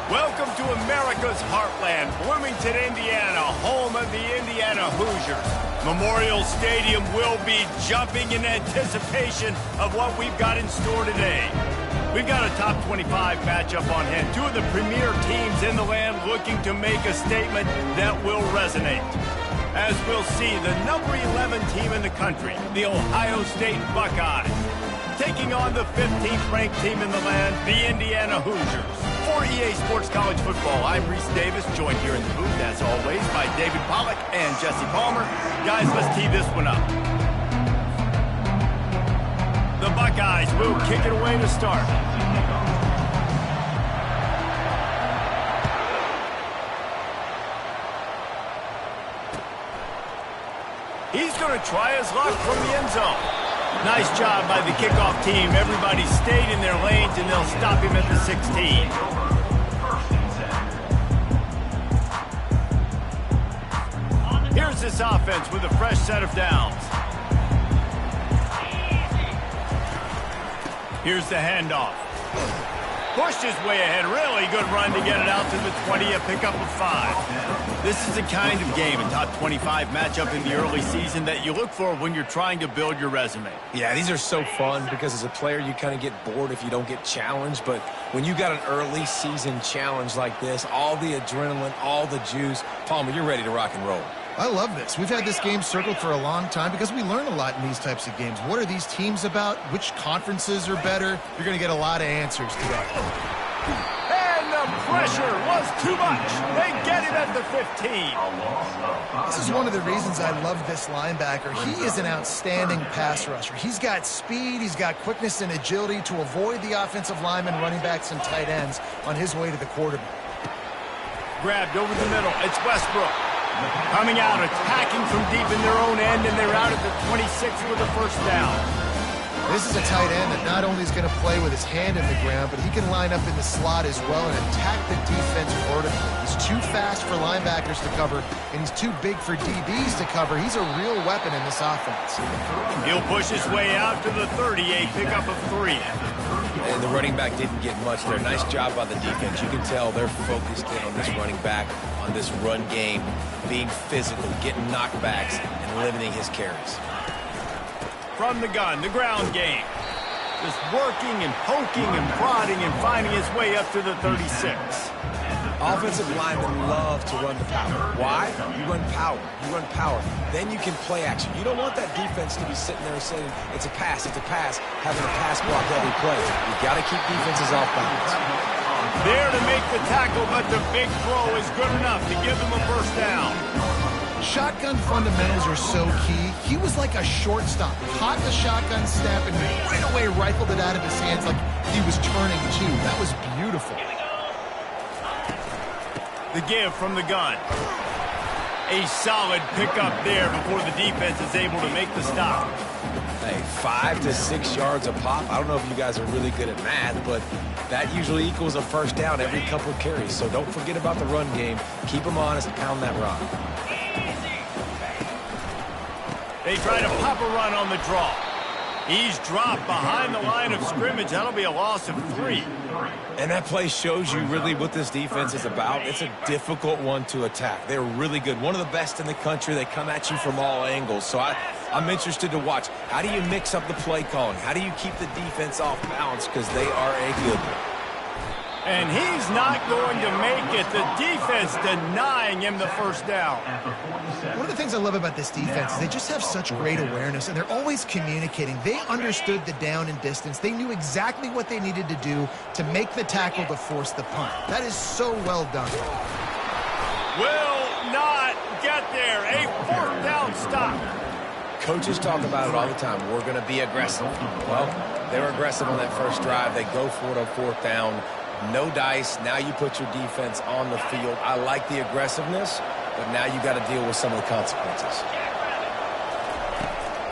Welcome to America's heartland, Bloomington, Indiana, home of the Indiana Hoosiers. Memorial Stadium will be jumping in anticipation of what we've got in store today. We've got a top 25 matchup on hand. Two of the premier teams in the land looking to make a statement that will resonate. As we'll see, the number 11 team in the country, the Ohio State Buckeyes, taking on the 15th ranked team in the land, the Indiana Hoosiers. For EA Sports College Football, I'm Reese Davis, joined here in the booth, as always, by David Pollack and Jesse Palmer. Guys, let's tee this one up. The Buckeyes will kick it away to start. He's going to try his luck from the end zone. Nice job by the kickoff team. Everybody stayed in their lanes, and they'll stop him at the 16. Here's this offense with a fresh set of downs. Here's the handoff. Pushed his way ahead. Really good run to get it out to the 20, a pickup of 5. This is the kind of game, a top 25 matchup in the early season, that you look for when you're trying to build your resume. Yeah, these are so fun because as a player, you kind of get bored if you don't get challenged. But when you got an early season challenge like this, all the adrenaline, all the juice, Palmer, you're ready to rock and roll. I love this. We've had this game circled for a long time because we learn a lot in these types of games. What are these teams about? Which conferences are better? You're going to get a lot of answers today. And the pressure was too much. They get him at the 15. This is one of the reasons I love this linebacker. He is an outstanding pass rusher. He's got speed, he's got quickness and agility to avoid the offensive linemen, running backs, and tight ends on his way to the quarterback. Grabbed over the middle. It's Westbrook. Coming out, attacking from deep in their own end, and they're out at the 26 with a first down. This is a tight end that not only is going to play with his hand in the ground, but he can line up in the slot as well and attack the defense vertically. He's too fast for linebackers to cover, and he's too big for DBs to cover. He's a real weapon in this offense. He'll push his way out to the 30, a pickup of 3. And the running back didn't get much there. Nice job by the defense. You can tell they're focused in on this running back, on this run game, being physical, getting knockbacks, and limiting his carries. From the gun, the ground game. Just working and poking and prodding and finding his way up to the 36. Offensive linemen love to run the power. Why? You run power. You run power. Then you can play action. You don't want that defense to be sitting there saying, it's a pass, having a pass block every play. You've got to keep defenses off balance. There to make the tackle, but the big throw is good enough to give them a first down. Shotgun fundamentals are so key. He was like a shortstop. Caught the shotgun snap and right away rifled it out of his hands like he was turning two. That was beautiful. The give from the gun. A solid pickup there before the defense is able to make the stop. Hey, 5 to 6 yards a pop. I don't know if you guys are really good at math, but that usually equals a first down every couple of carries. So don't forget about the run game. Keep them honest, pound that rock. They try to pop a run on the draw. He's dropped behind the line of scrimmage. That'll be a loss of 3. And that play shows you really what this defense is about. It's a difficult one to attack. They're really good. One of the best in the country. They come at you from all angles. So I'm interested to watch. How do you mix up the play calling? How do you keep the defense off balance? Because they are a good one. And he's not going to make it. The defense denying him the first down. One of the things I love about this defense is they just have such great awareness, and they're always communicating. They understood the down and distance. They knew exactly what they needed to do to make the tackle to force the punt. That is so well done. Will not get there. A fourth down stop. Coaches talk about it all the time. We're going to be aggressive. Well, they were aggressive on that first drive. They go for it on fourth down. No dice. Now you put your defense on the field. I like the aggressiveness, but now you got to deal with some of the consequences.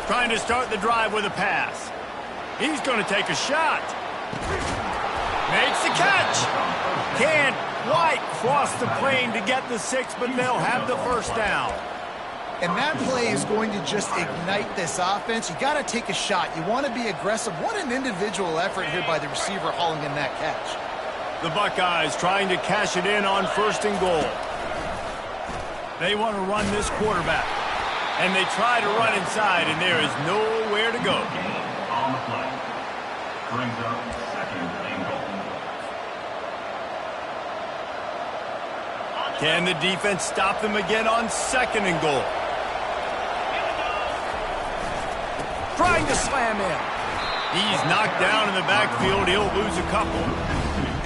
Trying to start the drive with a pass. He's going to take a shot. Makes the catch. Can't quite cross the plane to get the 6, but they'll have the first down. And that play is going to just ignite this offense. You got to take a shot. You want to be aggressive. What an individual effort here by the receiver hauling in that catch. The Buckeyes trying to cash it in on 1st and goal. They want to run this quarterback. And they try to run inside, and there is nowhere to go. On the play. Brings up 2nd and goal. Can the defense stop them again on 2nd and goal? Trying to slam in. He's knocked down in the backfield. He'll lose a couple.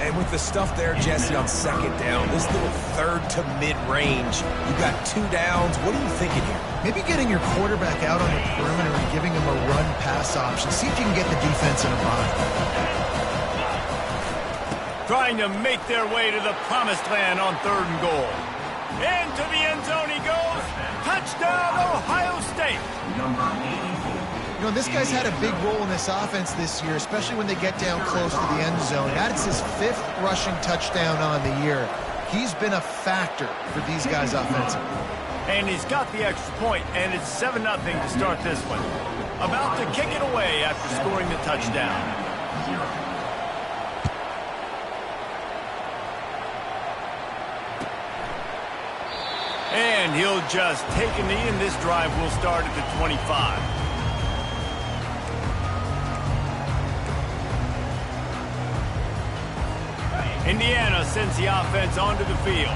And with the stuff there, Jesse, on 2nd down, this little 3rd to mid-range, you got 2 downs. What are you thinking here? Maybe getting your quarterback out on the perimeter and giving him a run-pass option. See if you can get the defense in a bind. Trying to make their way to the promised land on 3rd and goal. Into the end zone he goes. Touchdown, Ohio State. Number 84. You know, this guy's had a big role in this offense this year, especially when they get down close to the end zone. That's his 5th rushing touchdown on the year. He's been a factor for these guys offensively. And he's got the extra point, and it's 7-0 to start this one. About to kick it away after scoring the touchdown. And he'll just take a knee, and this drive will start at the 25. Indiana sends the offense onto the field.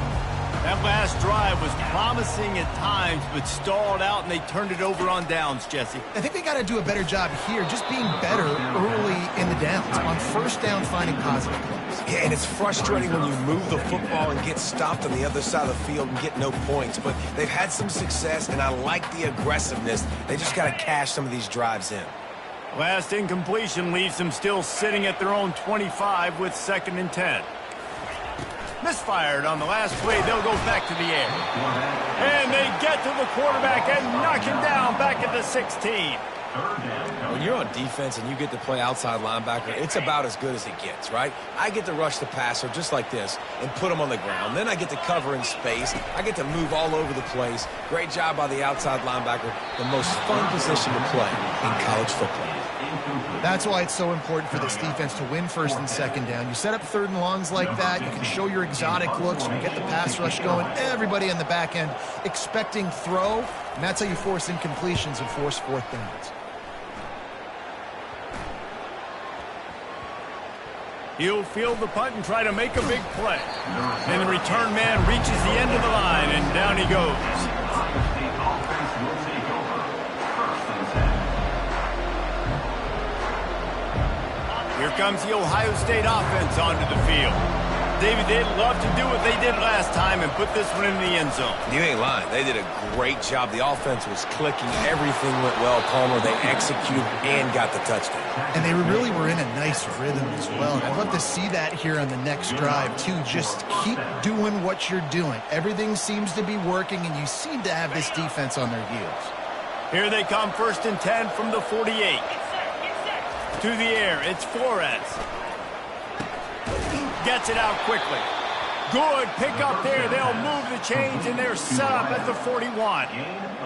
That last drive was promising at times, but stalled out, and they turned it over on downs, Jesse. I think they got to do a better job here, just being better early in the downs. On 1st down, finding positive plays. Yeah, and it's frustrating when you move the football and get stopped on the other side of the field and get no points. But they've had some success, and I like the aggressiveness. They just got to cash some of these drives in. Last incompletion leaves them still sitting at their own 25 with 2nd and 10. Misfired on the last play. They'll go back to the air. And they get to the quarterback and knock him down back at the 16. When you're on defense and you get to play outside linebacker, it's about as good as it gets, right? I get to rush the passer just like this and put him on the ground. Then I get to cover in space. I get to move all over the place. Great job by the outside linebacker. The most fun position to play in college football. That's why it's so important for this defense to win 1st and 2nd down. You set up 3rd and longs like that. You can show your exotic looks. You can get the pass rush going. Everybody on the back end expecting throw. And that's how you force incompletions and force 4th downs. He'll field the punt and try to make a big play. And the return man reaches the end of the line, and down he goes. Here comes the Ohio State offense onto the field. David, they'd love to do what they did last time and put this one in the end zone. You ain't lying. They did a great job. The offense was clicking. Everything went well, Palmer. They executed and got the touchdown. And they really were in a nice rhythm as well. And I'd love to see that here on the next drive, too. Just keep doing what you're doing. Everything seems to be working, and you seem to have this defense on their heels. Here they come, 1st and 10 from the 48. To the air, it's Flores. Gets it out quickly. Good pick up there. They'll move the chains, and they're set up at the 41.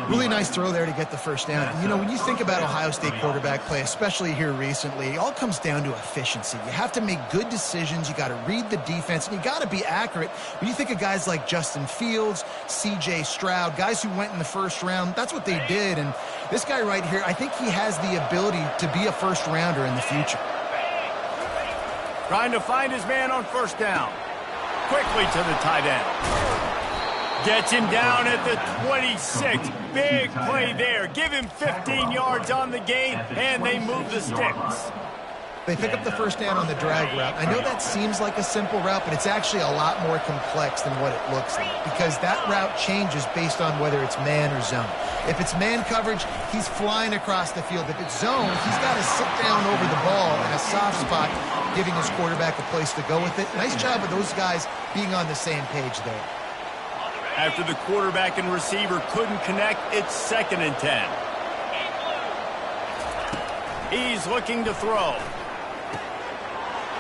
Really nice throw there to get the 1st down. You know, when you think about Ohio State quarterback play, especially here recently, it all comes down to efficiency. You have to make good decisions. You got to read the defense, and you got to be accurate. When you think of guys like Justin Fields, C.J. Stroud, guys who went in the 1st round, that's what they did. And this guy right here, I think he has the ability to be a 1st rounder in the future. Trying to find his man on 1st down. Quickly to the tight end. Gets him down at the 26. Big play there. Give him 15 yards on the gain, and they move the sticks. They pick up the 1st down on the drag route. I know that seems like a simple route, but it's actually a lot more complex than what it looks like, because that route changes based on whether it's man or zone. If it's man coverage, he's flying across the field. If it's zone, he's got to sit down over the ball in a soft spot, giving his quarterback a place to go with it. Nice job of those guys being on the same page there. After the quarterback and receiver couldn't connect, it's 2nd and 10. He's looking to throw.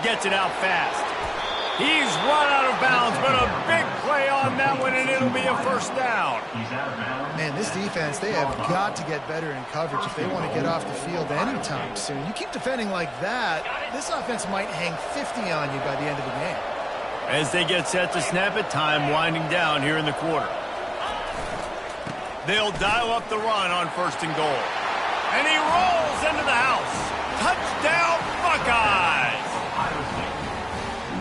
Gets it out fast. He's run out of bounds, but a big play on that one, and it'll be a 1st down. Man, this defense, they have got to get better in coverage if they want to get off the field anytime soon. You keep defending like that, this offense might hang 50 on you by the end of the game. As they get set to snap it, time winding down here in the quarter. They'll dial up the run on 1st and goal. And he rolls into the house. Touchdown, Buckeyes!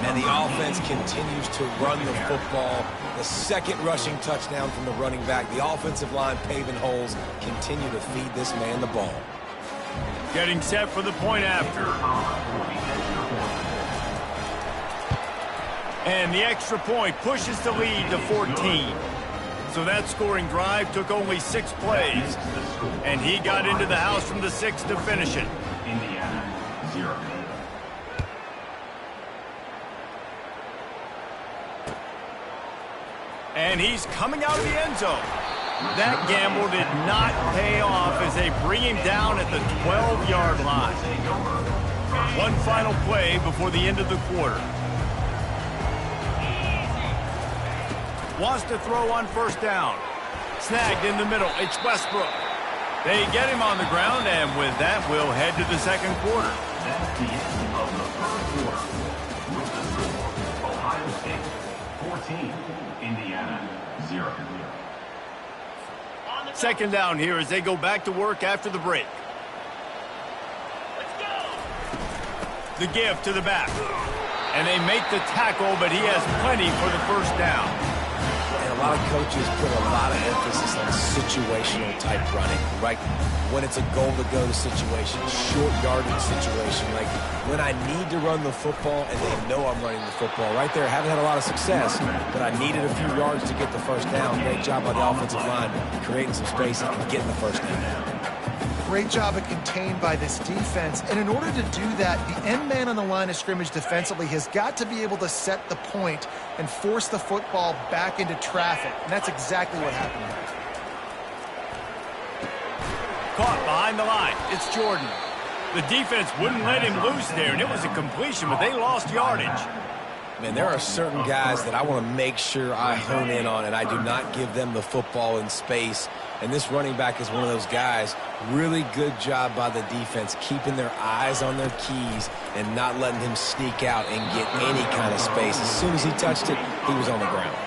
And the offense continues to run the football. The second rushing touchdown from the running back. The offensive line paving holes. Continue to feed this man the ball. Getting set for the point after. And the extra point pushes the lead to 14. So that scoring drive took only 6 plays. And he got into the house from the 6 to finish it. Indiana, 0. And he's coming out of the end zone. That gamble did not pay off as they bring him down at the 12-yard line. One final play before the end of the quarter. Wants to throw on 1st down. Snagged in the middle. It's Westbrook. They get him on the ground, and with that, we'll head to the 2nd quarter. That's the end of the 1st quarter. With the score, Ohio State 14, Indiana 0. 2nd down here as they go back to work after the break. The give to the back. And they make the tackle, but he has plenty for the 1st down. A lot of coaches put a lot of emphasis on situational type running, right? When it's a goal to go to situation, short yardage situation, like when I need to run the football and they know I'm running the football. Right there, haven't had a lot of success, but I needed a few yards to get the 1st down. Great job by the offensive line, creating some space and getting the 1st down. Great job of contained by this defense. And in order to do that, the end man on the line of scrimmage defensively has got to be able to set the point and force the football back into traffic. And that's exactly what happened here. Caught behind the line. It's Jordan. The defense wouldn't let him loose there, and it was a completion, but they lost yardage. Man, there are certain guys that I want to make sure I hone in on, and I do not give them the football in space. And this running back is one of those guys. Really good job by the defense, keeping their eyes on their keys and not letting him sneak out and get any kind of space. As soon as he touched it, he was on the ground.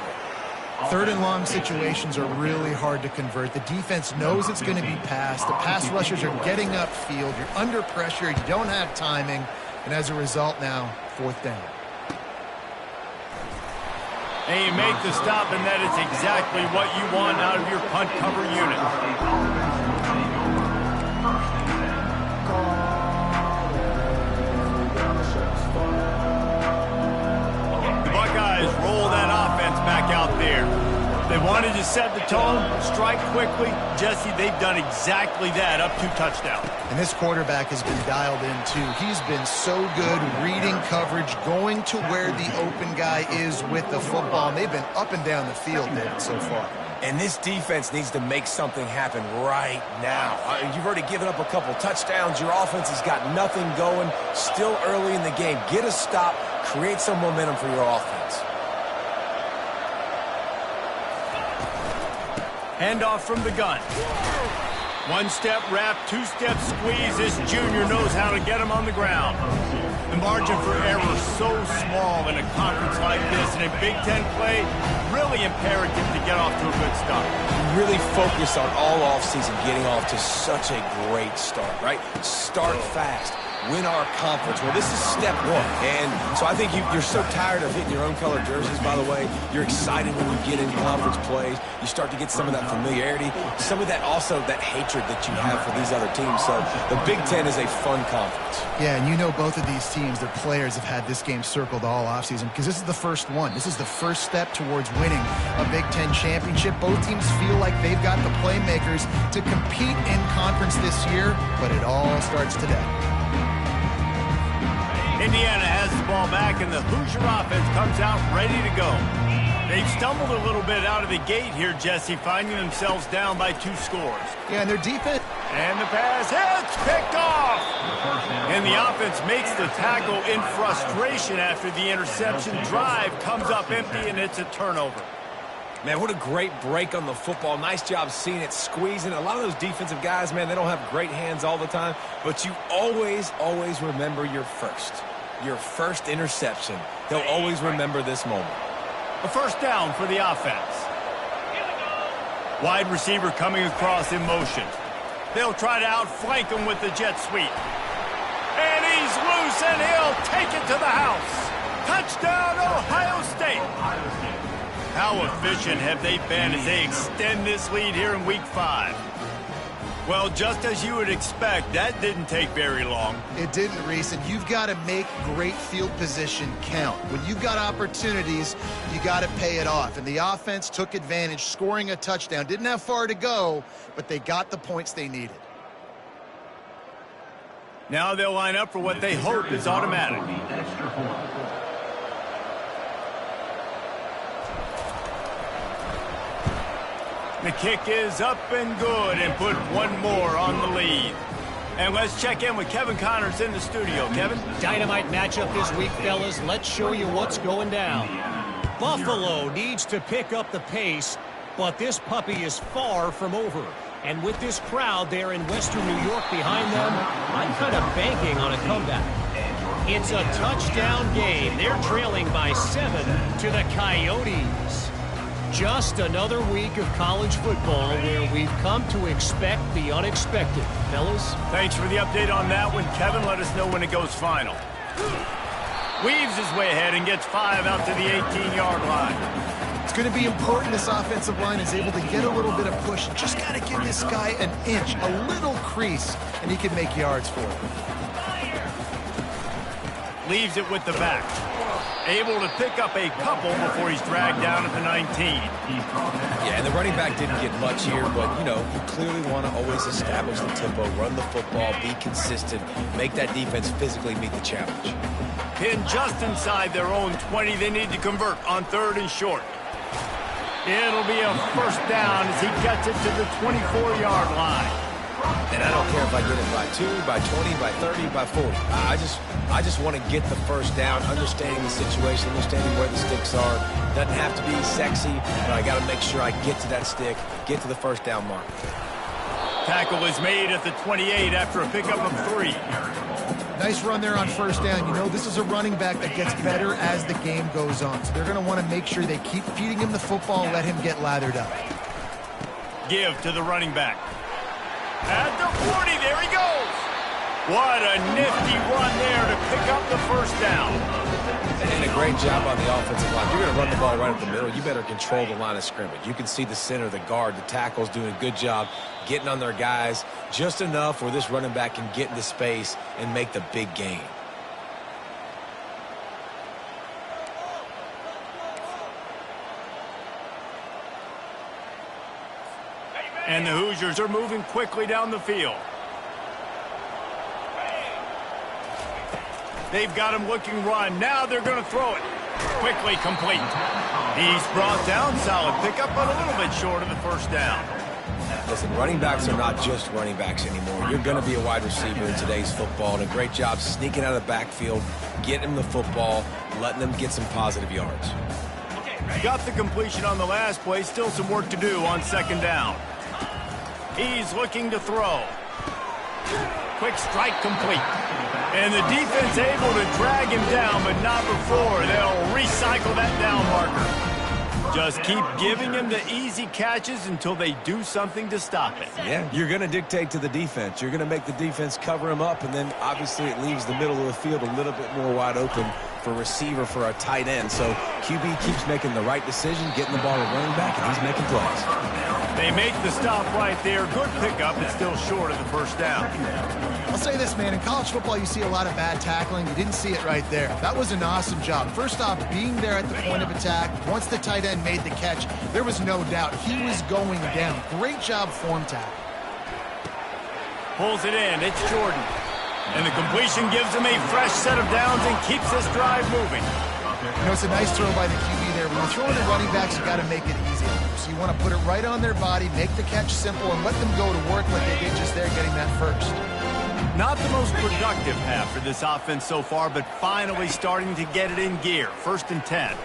3rd and long situations are really hard to convert. The defense knows it's going to be passed. The pass rushers are getting upfield. You're under pressure. You don't have timing. And as a result now, 4th down. And you make the stop, and that is exactly what you want out of your punt cover unit. The Buckeyes roll that offense back out there. They wanted to set the tone, strike quickly. Jesse, they've done exactly that, up 2 touchdowns. And this quarterback has been dialed in, too. He's been so good reading coverage, going to where the open guy is with the football. And they've been up and down the field, David, so far. And this defense needs to make something happen right now. You've already given up a couple touchdowns. Your offense has got nothing going. Still early in the game. Get a stop. Create some momentum for your offense. Handoff from the gun. 1-step wrap, 2-step squeeze. This junior knows how to get him on the ground. The margin for error so small in a conference like this. In a Big Ten play, really imperative to get off to a good start. Really focus on all offseason getting off to such a great start, right? Start fast. Win our conference. Well, this is step 1. And so I think you're so tired of hitting your own color jerseys, by the way. You're excited when you get in conference plays. You start to get some of that familiarity, some of that also that hatred that you have for these other teams. So the Big Ten is a fun conference. Yeah, and you know both of these teams, their players have had this game circled all offseason because this is the first one. This is the first step towards winning a Big Ten championship. Both teams feel like they've got the playmakers to compete in conference this year, but it all starts today. Indiana has the ball back, and the Hoosier offense comes out ready to go. They've stumbled a little bit out of the gate here, Jesse, finding themselves down by 2 scores. Yeah, and their defense. And the pass hits, picked off. And the offense makes the tackle in frustration after the interception. Drive comes up empty, and it's a turnover. Man, what a great break on the football. Nice job seeing it, squeezing. A lot of those defensive guys, man, they don't have great hands all the time, but you always, always remember your first. Your first interception. He'll always remember this moment. A first down for the offense. Wide receiver coming across in motion. They'll try to outflank him with the jet sweep. And he's loose, and he'll take it to the house. Touchdown, Ohio State. How efficient have they been as they extend this lead here in Week 5? Well, just as you would expect, that didn't take very long. It didn't, Reese, and you've got to make great field position count. When you've got opportunities, you got to pay it off. And the offense took advantage, scoring a touchdown. Didn't have far to go, but they got the points they needed. Now they'll line up for what they hope is automatic. The kick is up and good, and put one more on the lead. And let's check in with Kevin Connors in the studio. Kevin? Dynamite matchup this week, fellas. Let's show you what's going down. Buffalo needs to pick up the pace, but this puppy is far from over. And with this crowd there in Western New York behind them, I'm kind of banking on a comeback. It's a touchdown game. They're trailing by 7 to the Coyotes. Just another week of college football where we've come to expect the unexpected. Fellas? Thanks for the update on that one, Kevin. Let us know when it goes final. Weaves his way ahead and gets 5 out to the 18-yard line. It's going to be important this offensive line is able to get a little bit of push. Just got to give this guy an inch, a little crease, and he can make yards for it. Leaves it with the back. Able to pick up a couple before he's dragged down at the 19. Yeah, and the running back didn't get much here, but, you know, you clearly want to always establish the tempo, run the football, be consistent, make that defense physically meet the challenge. Pinned just inside their own 20. They need to convert on 3rd and short. It'll be a first down as he gets it to the 24-yard line. And I don't care if I get it by 2, by 20, by 30, by 40. I just want to get the first down, understanding the situation, understanding where the sticks are. Doesn't have to be sexy, but I got to make sure I get to that stick, get to the first down mark. Tackle is made at the 28 after a pickup of 3. Nice run there on first down. You know, this is a running back that gets better as the game goes on. So they're going to want to make sure they keep feeding him the football and let him get lathered up. Give to the running back. At the 40, there he goes. What a nifty run there to pick up the first down. And a great job on the offensive line. You're going to run the ball right up the middle. You better control the line of scrimmage. You can see the center, the guard, the tackles doing a good job getting on their guys just enough where this running back can get into space and make the big gain. And the Hoosiers are moving quickly down the field. They've got him looking run. Now they're going to throw it. Quickly complete. He's brought down. Solid pickup, but a little bit short of the first down. Listen, running backs are not just running backs anymore. You're going to be a wide receiver in today's football, and a great job sneaking out of the backfield, getting them the football, letting them get some positive yards. Got the completion on the last play. Still some work to do on 2nd down. He's looking to throw. Quick strike complete. And the defense able to drag him down, but not before. They'll recycle that down marker. Just keep giving him the easy catches until they do something to stop it. Yeah, you're going to dictate to the defense. You're going to make the defense cover him up, and then obviously it leaves the middle of the field a little bit more wide open for receiver, for a tight end. So QB keeps making the right decision, getting the ball to running back, and he's making plays. They make the stop right there. Good pickup. It's still short of the first down. I'll say this, man. In college football, you see a lot of bad tackling. You didn't see it right there. That was an awesome job. First off, being there at the point of attack. Once the tight end made the catch, there was no doubt he was going down. Great job form tackle. Pulls it in. It's Jordan. And the completion gives him a fresh set of downs and keeps this drive moving. You know, it's a nice throw by the QB there. When you're throwing the running backs, you got to make it easy. So you want to put it right on their body, make the catch simple, and let them go to work like they did just there getting that first. Not the most productive half for this offense so far, but finally starting to get it in gear. 1st and 10.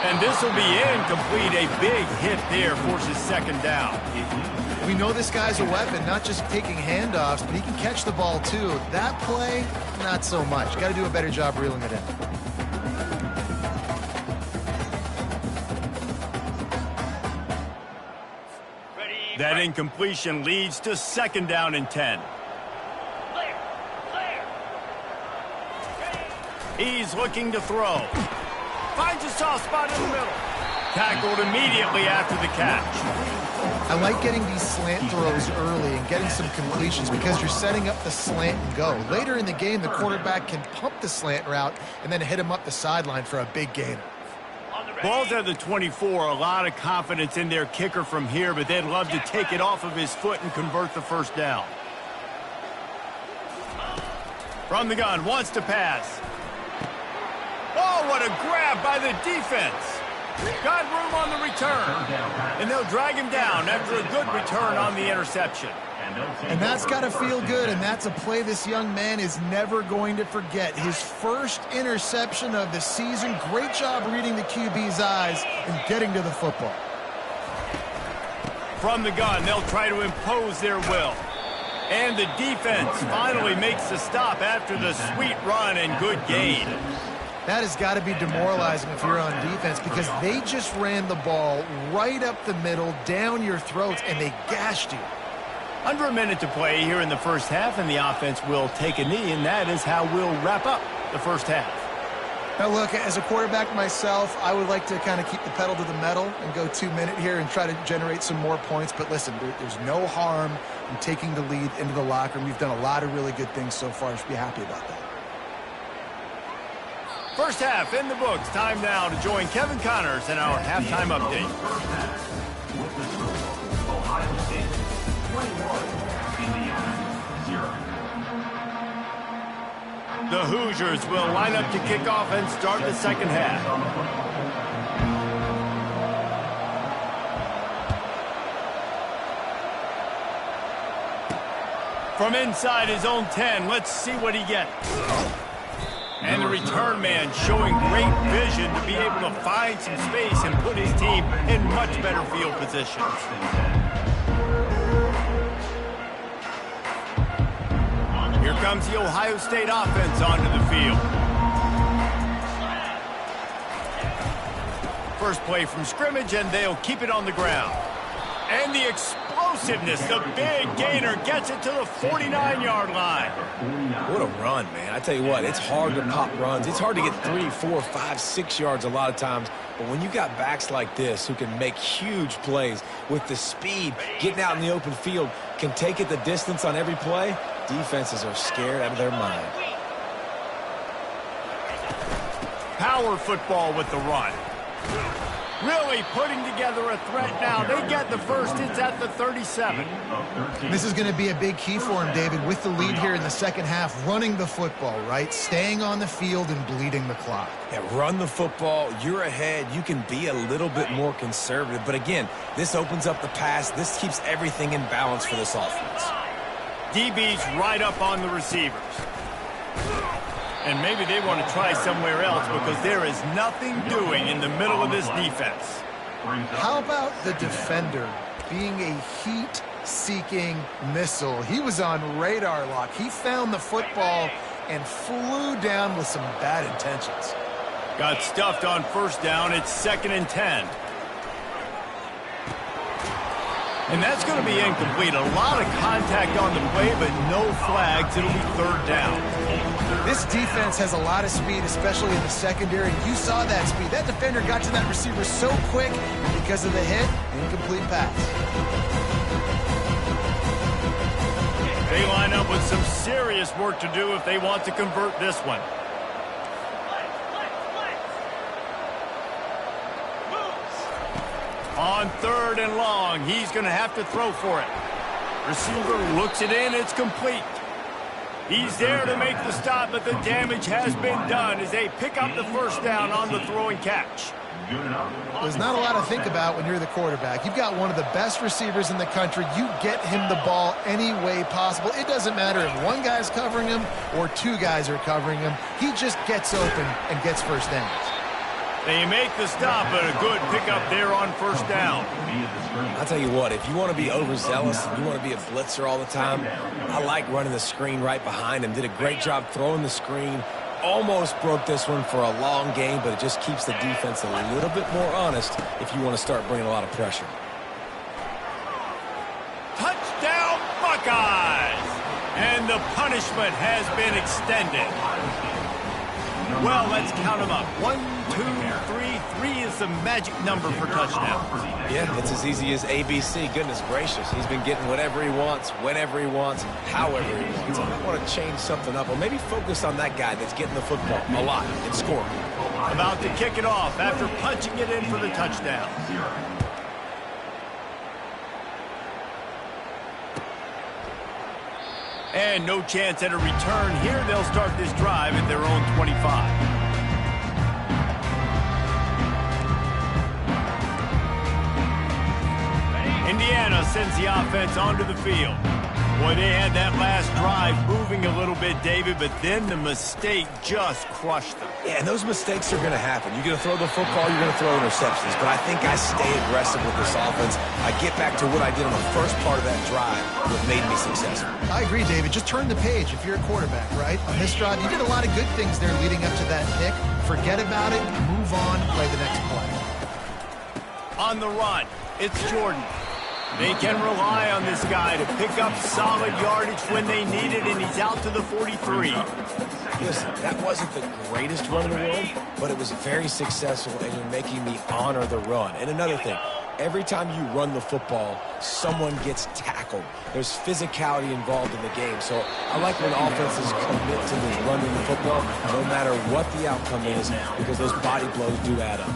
And this will be incomplete. A big hit there forces 2nd down. We know this guy's a weapon, not just taking handoffs, but he can catch the ball too. That play, not so much. Got to do a better job reeling it in. That incompletion leads to 2nd down and 10. He's looking to throw. Finds a soft spot in the middle. Tackled immediately after the catch. I like getting these slant throws early and getting some completions because you're setting up the slant and go. Later in the game, the quarterback can pump the slant route and then hit him up the sideline for a big gain. Ball's at the 24. A lot of confidence in their kicker from here, but they'd love to take it off of his foot and convert the 1st down. From the gun, wants to pass. Oh, what a grab by the defense. Got room on the return. And they'll drag him down after a good return on the interception. And that's got to feel good, and that's a play this young man is never going to forget. His first interception of the season. Great job reading the QB's eyes and getting to the football. From the gun, they'll try to impose their will. And the defense finally makes the stop after the sweet run and good gain. That has got to be demoralizing if you're on defense because they just ran the ball right up the middle, down your throats, and they gashed you. Under a minute to play here in the 1st half, and the offense will take a knee, and that is how we'll wrap up the 1st half. Now, look, as a quarterback myself, I would like to kind of keep the pedal to the metal and go 2-minute here and try to generate some more points. But listen, there's no harm in taking the lead into the locker room. We've done a lot of really good things so far. I should be happy about that. 1st half in the books. Time now to join Kevin Connors in our halftime update. Ohio State 21, Indiana 0. The Hoosiers will line up to kick off and start the 2nd half. From inside his own 10, let's see what he gets. And the return man showing great vision to be able to find some space and put his team in much better field position. Here comes the Ohio State offense onto the field. First play from scrimmage, and they'll keep it on the ground. And the explosiveness, the big gainer gets it to the 49-yard line. What a run, man. I tell you what, it's hard to pop runs. It's hard to get 3, 4, 5, 6 yards a lot of times. But when you got backs like this who can make huge plays with the speed, getting out in the open field, can take it the distance on every play, defenses are scared out of their mind. Power football with the run. Really putting together a threat now. They get the first. It's at the 37. This is going to be a big key for him, David, with the lead here in the 2nd half, running the football, right? Staying on the field and bleeding the clock. Yeah, run the football. You're ahead. You can be a little bit more conservative. But again, this opens up the pass. This keeps everything in balance for this offense. DB's right up on the receivers. And maybe they want to try somewhere else because there is nothing doing in the middle of this defense. How about the defender being a heat-seeking missile? He was on radar lock. He found the football and flew down with some bad intentions. Got stuffed on 1st down. It's 2nd and 10. And that's going to be incomplete. A lot of contact on the play, but no flags. It'll be 3rd down. This defense has a lot of speed, especially in the secondary. You saw that speed. That defender got to that receiver so quick, and because of the hit, incomplete pass. They line up with some serious work to do if they want to convert this one. On 3rd and long, he's going to have to throw for it. Receiver looks it in. It's complete. He's there to make the stop, but the damage has been done as they pick up the 1st down on the throw and catch. There's not a lot to think about when you're the quarterback. You've got one of the best receivers in the country. You get him the ball any way possible. It doesn't matter if one guy's covering him or 2 guys are covering him. He just gets open and gets 1st downs. They make the stop, but a good pickup there on first down. I'll tell you what, if you want to be overzealous and you want to be a blitzer all the time, I like running the screen right behind him. Did a great job throwing the screen. Almost broke this one for a long game, but it just keeps the defense a little bit more honest if you want to start bringing a lot of pressure. Touchdown, Buckeyes! And the punishment has been extended. Well, let's count them up. 1, 2, 3. 3 is the magic number for touchdown. Yeah, it's as easy as ABC. Goodness gracious. He's been getting whatever he wants, whenever he wants, however he wants. I might want to change something up, or maybe focus on that guy that's getting the football a lot and scoring. About to kick it off after punching it in for the touchdown. And no chance at a return here. They'll start this drive at their own 25. Indiana sends the offense onto the field. Boy, they had that last drive moving a little bit, David, but then the mistake just crushed them. Yeah, and those mistakes are going to happen. You're going to throw the football, you're going to throw interceptions. But I think I stay aggressive with this offense. I get back to what I did on the first part of that drive that made me successful. I agree, David. Just turn the page if you're a quarterback, right? On this drive, you did a lot of good things there leading up to that pick. Forget about it, move on, play the next play. On the run, it's Jordan. They can rely on this guy to pick up solid yardage when they need it, and he's out to the 43. Listen, that wasn't the greatest run in the world, but it was very successful, and you're making me honor the run. And another thing, every time you run the football, someone gets tackled. There's physicality involved in the game. So I like when offenses commit to this running the football, no matter what the outcome is, because those body blows do add up.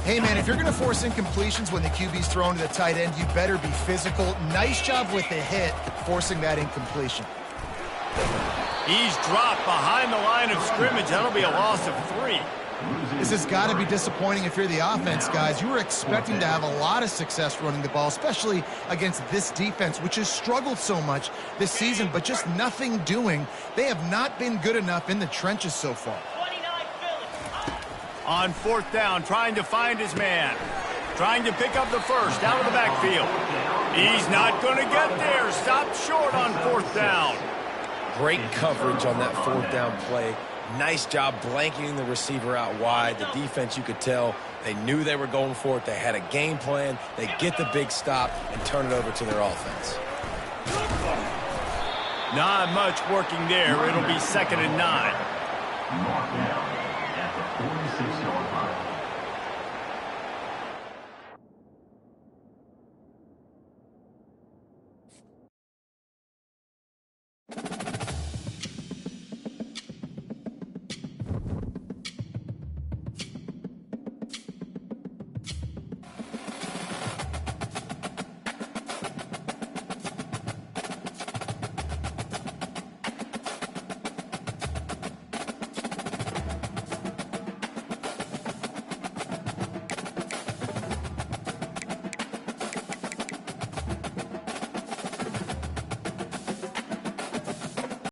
Hey, man, if you're going to force incompletions when the QB's thrown to the tight end, you better be physical. Nice job with the hit, forcing that incompletion. He's dropped behind the line of scrimmage. That'll be a loss of 3. This has got to be disappointing if you're the offense, guys. You were expecting to have a lot of success running the ball, especially against this defense, which has struggled so much this season, but just nothing doing. They have not been good enough in the trenches so far. On fourth down, trying to find his man. Trying to pick up the first out of the backfield. He's not going to get there. Stopped short on fourth down. Great coverage on that fourth down play. Nice job blanketing the receiver out wide. The defense, you could tell, they knew they were going for it. They had a game plan. They get the big stop and turn it over to their offense. Not much working there. It'll be 2nd and 9. Mark down at the 46-yard line.